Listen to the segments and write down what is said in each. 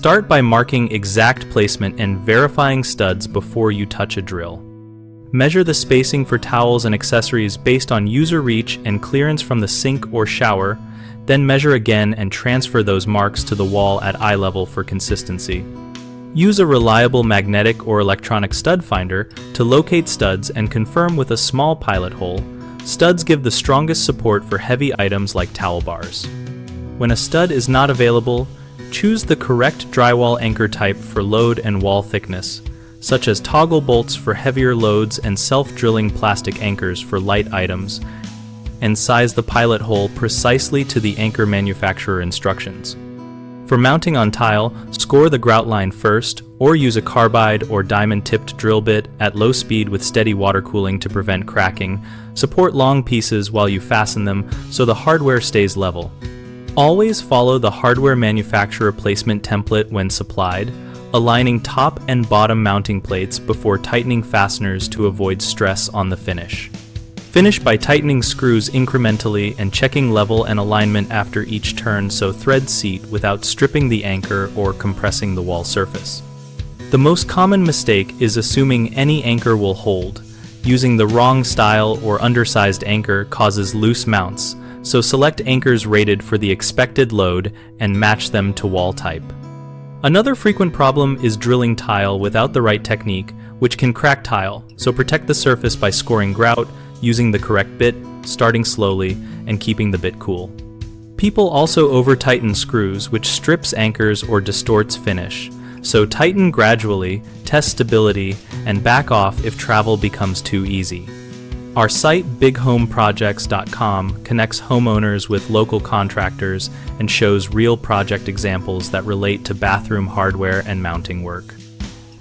Start by marking exact placement and verifying studs before you touch a drill. Measure the spacing for towels and accessories based on user reach and clearance from the sink or shower, then measure again and transfer those marks to the wall at eye level for consistency. Use a reliable magnetic or electronic stud finder to locate studs and confirm with a small pilot hole. Studs give the strongest support for heavy items like towel bars. When a stud is not available, choose the correct drywall anchor type for load and wall thickness, such as toggle bolts for heavier loads and self-drilling plastic anchors for light items, and size the pilot hole precisely to the anchor manufacturer instructions. For mounting on tile, score the grout line first, or use a carbide or diamond-tipped drill bit at low speed with steady water cooling to prevent cracking. Support long pieces while you fasten them so the hardware stays level. Always follow the hardware manufacturer placement template when supplied, aligning top and bottom mounting plates before tightening fasteners to avoid stress on the finish. Finish by tightening screws incrementally and checking level and alignment after each turn so threads seat without stripping the anchor or compressing the wall surface. The most common mistake is assuming any anchor will hold. Using the wrong style or undersized anchor causes loose mounts, so select anchors rated for the expected load and match them to wall type. Another frequent problem is drilling tile without the right technique, which can crack tile, so protect the surface by scoring grout, using the correct bit, starting slowly, and keeping the bit cool. People also over-tighten screws, which strips anchors or distorts finish, so tighten gradually, test stability, and back off if travel becomes too easy. Our site, bighomeprojects.com, connects homeowners with local contractors and shows real project examples that relate to bathroom hardware and mounting work.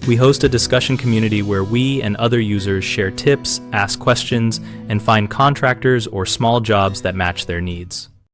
We host a discussion community where we and other users share tips, ask questions, and find contractors or small jobs that match their needs.